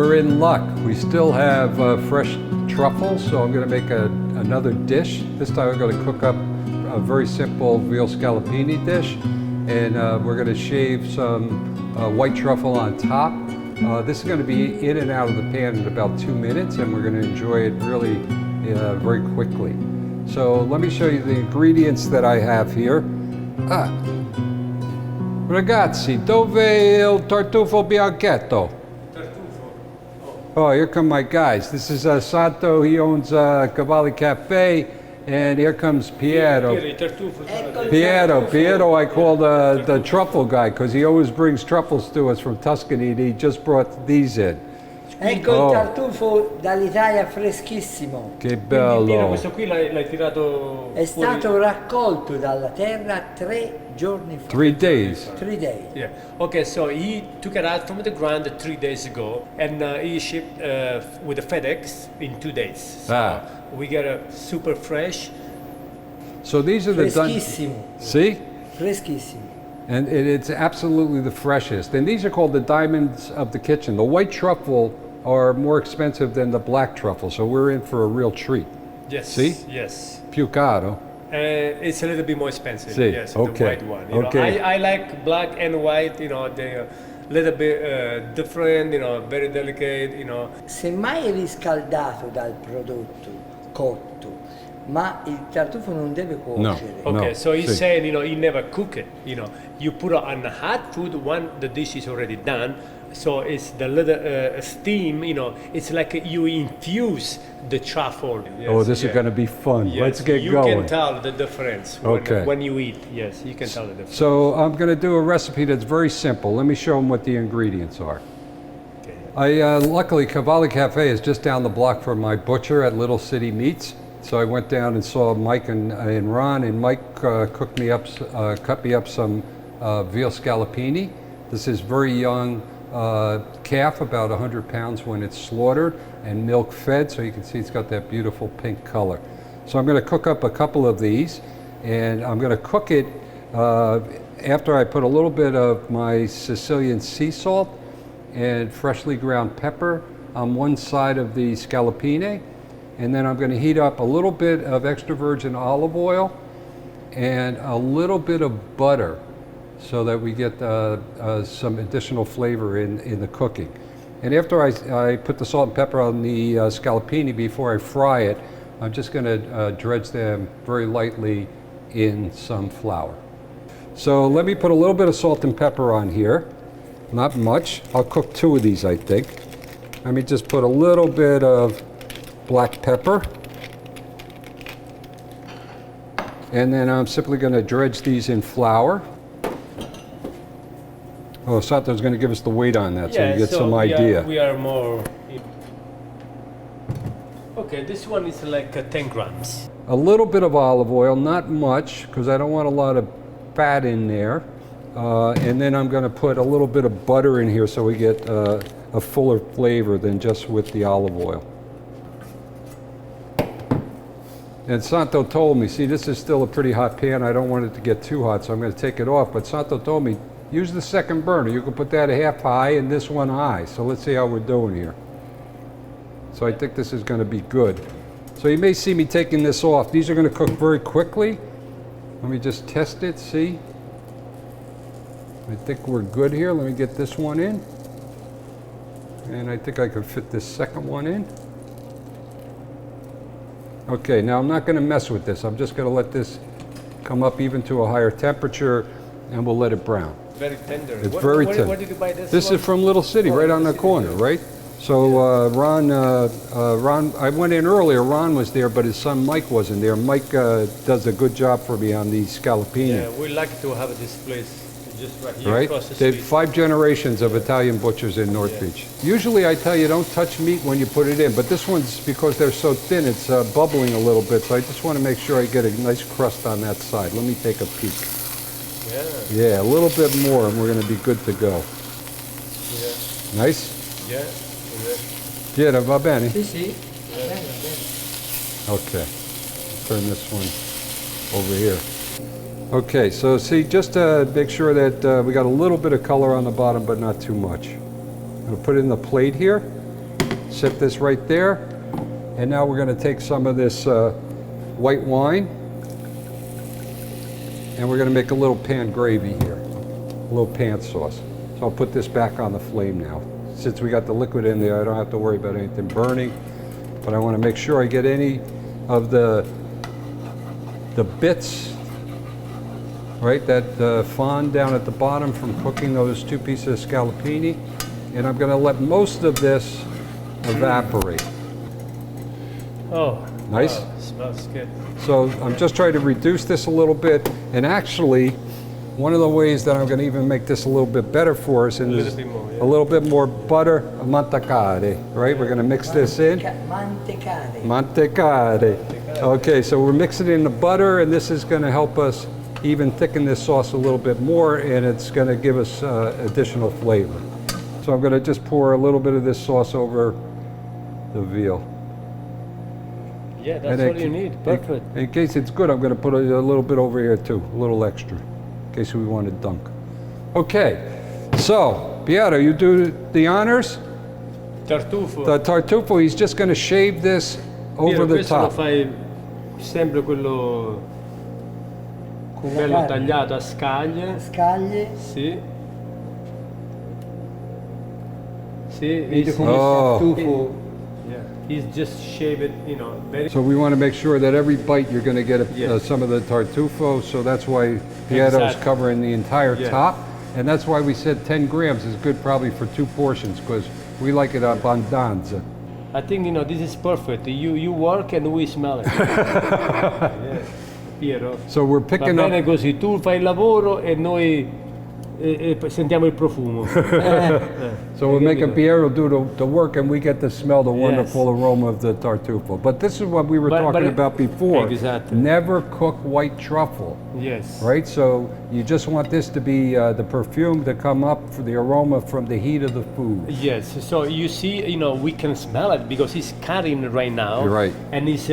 we're in luck. We still have fresh truffles, so I'm going to make another dish. This time I'm going to cook up a very simple veal scallopini dish, and we're going to shave some white truffle on top. This is going to be in and out of the pan in about 2 minutes, and we're going to enjoy it really very quickly. So let me show you the ingredients that I have here. Ragazzi, dove il tartufo bianchetto? Oh, here come my guys. This is Santo, he owns Cavalli Cafe, and here comes Piero. Piero I call the truffle guy, because he always brings truffles to us from Tuscany, and he just brought these in. Ecco il tartufo dall'Italia freschissimo. Che bello. Questo qui l'hai tirato È stato raccolto dalla terra 3 giorni fa. 3 days. 3 days. Yeah. Okay, so he took it out from the ground 3 days ago, and he shipped with the FedEx in 2 days. So we get a super fresh. So these are the Freschissimo. See? Freschissimo. And it's absolutely the freshest. And these are called the diamonds of the kitchen. The white truffle are more expensive than the black truffle, so we're in for a real treat. Yes. See? Yes. Più caro. It's a little bit more expensive. See. Yes, Okay. the white one. You Okay. know, I like black and white. You know, they're a little bit different. You know, very delicate. You know. Semmai riscaldato dal prodotto cotto, ma il tartufo non deve cuocere. Okay, No, so he's see. saying, you know, you never cook it. You know, you put it on hot food when the dish is already done. So it's the little steam. You know, it's like you infuse the truffle. Yes, Oh, this is going to be fun. Yes, Let's get you going. can tell the difference when you eat. Yes, you can tell the difference. So I'm going to do a recipe that's very simple. Let me show them what the ingredients are. Okay. Luckily, Cavalli Cafe is just down the block from my butcher at Little City Meats. So I went down and saw Mike and Ron, and Mike cut me up some veal scallopini. This is very young calf, about 100 pounds when it's slaughtered and milk fed, so you can see it's got that beautiful pink color. So I'm going to cook up a couple of these, and I'm going to cook it after I put a little bit of my Sicilian sea salt and freshly ground pepper on one side of the scallopine, and then I'm going to heat up a little bit of extra virgin olive oil and a little bit of butter, so that we get some additional flavor in the cooking. And after I put the salt and pepper on the scallopini before I fry it, I'm just going to dredge them very lightly in some flour. So let me put a little bit of salt and pepper on here. Not much. I'll cook 2 of these, I think. Let me just put a little bit of black pepper. And then I'm simply going to dredge these in flour. Oh, Santo's going to give us the weight on that, so you get some idea. We are more. Okay, this one is like 10 grams. A little bit of olive oil, not much, because I don't want a lot of fat in there. And then I'm going to put a little bit of butter in here so we get a fuller flavor than just with the olive oil. And Santo told me, see, this is still a pretty hot pan. I don't want it to get too hot, so I'm going to take it off. But Santo told me, use the second burner. You can put that half high and this one high. So let's see how we're doing here. So I think this is going to be good. So you may see me taking this off. These are going to cook very quickly. Let me just test it, see. I think we're good here. Let me get this one in. And I think I can fit this second one in. Okay, now I'm not going to mess with this. I'm just going to let this come up even to a higher temperature, and we'll let it brown. Very tender. It's very tender. Where did you buy this? This is from Little City, right on the corner, right? So Ron, I went in earlier. Ron was there, but his son Mike wasn't there. Mike does a good job for me on these scallopini. Yeah, we like to have this place just right here Right? across the They street. have 5 generations of Italian butchers in North Beach. Usually I tell you don't touch meat when you put it in, but this one's, because they're so thin, it's bubbling a little bit, so I just want to make sure I get a nice crust on that side. Let me take a peek. Yeah, a little bit more and we're going to be good to go. Yeah. Nice? Yeah. Yeah, va bene? Sì, sì. Va bene, va bene. Okay. Turn this one over here. Okay, so see, just to make sure that we got a little bit of color on the bottom, but not too much. I'm going to put it in the plate here. Set this right there. And now we're going to take some of this white wine, and we're going to make a little pan gravy here, a little pan sauce. So I'll put this back on the flame now. Since we got the liquid in there, I don't have to worry about anything burning, but I want to make sure I get any of the bits, right, that fond down at the bottom from cooking those 2 pieces of scallopini, and I'm going to let most of this evaporate. Oh, Nice. wow, smells good. So I'm just trying to reduce this a little bit, and actually, one of the ways that I'm going to even make this a little bit better for us is little bit more, yeah. a little bit more butter, mantecare, right? We're going to mix this in. Mantecare. Mantecare. Okay, so we're mixing in the butter, and this is going to help us even thicken this sauce a little bit more, and it's going to give us additional flavor. So I'm going to just pour a little bit of this sauce over the veal. Yeah, that's all you need. Perfect. In case it's good, I'm going to put a little bit over here too, a little extra, in case we want to dunk. Okay, so Piero, you do the honors. Tartufo. The tartufo, he's just going to shave this over Piero, the questo lo top. fai sempre quello bello tagliato a scaglie. Scaglie. Sì. Sì, Vedo come Oh. tartufo. yeah. He's just shave it, you know, very. So we want to make sure that every bite you're going to get Yes. some of the tartufo, so that's why Piero's Exactly. covering the entire Yeah. top. And that's why we said 10 grams is good probably for 2 portions, because we like it abbondanza. I think, you know, this is perfect. You work and we smell it. Yeah. Piero. So we're Va picking bene up, così, tu fai il lavoro e noi sentiamo il profumo. so we're making Piero do the work, and we get to smell the Yes. wonderful aroma of the tartufo. But this is what we were But- talking but- about before. Exactly. Never cook white truffle. Yes. Right, so you just want this to be the perfume to come up for the aroma from the heat of the food. Yes, so you see, you know, we can smell it because he's cutting right now. You're right. And he's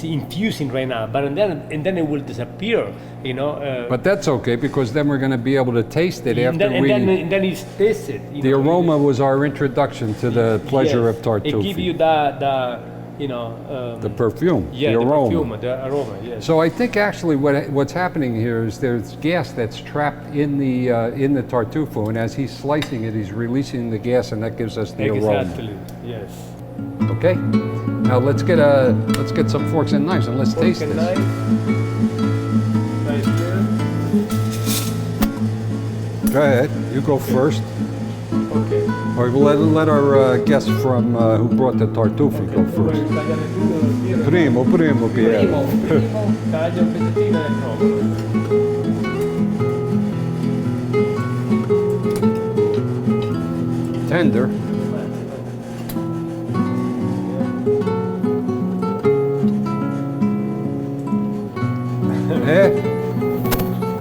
infusing right now, but then it will disappear, you know. But that's okay, because then we're going to be able to taste it and after then it's tasted. You The know, aroma was our introduction to the pleasure yes. of tartuffe. It gives you the you know. The perfume, yeah, the aroma. perfume, the aroma. Yes. So I think actually what's happening here is there's gas that's trapped in the tartufo, and as he's slicing it, he's releasing the gas, and that gives us the aroma. Exactly. Yes. Okay. Now let's get some forks and knives and let's taste Fork and this. knife. Right here. Go ahead. You go first. Okay. Or we'll let our guest from who brought the tartuffe go first. Primo, Piero. Taglia un pezzettino e troppo. Tender.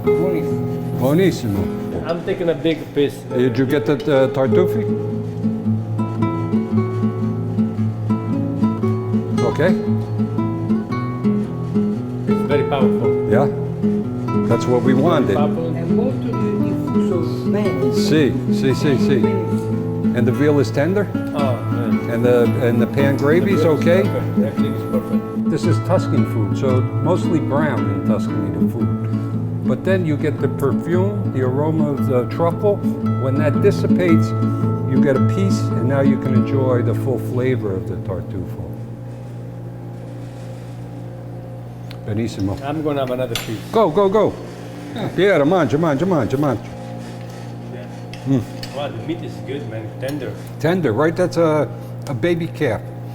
Buonissimo. Buonissimo. I'm taking a big piece. Did you get the tartuffe? Okay. It's very powerful. Yeah. That's what we wanted. Powerful. È molto diffuso. Bene. See. Benissimo. And the veal is tender? Oh, man. And the pan gravy is okay? Perfect. Everything is perfect. This is Tuscan food, so mostly brown in Tuscany, the food. But then you get the perfume, the aroma of the truffle. When that dissipates, you get a piece, and now you can enjoy the full flavor of the tartufo. Benissimo. I'm gonna have another piece. Go. Piero, mangia. Yeah. Wow, the meat is good, man. Tender. Tender, right? That's a baby calf.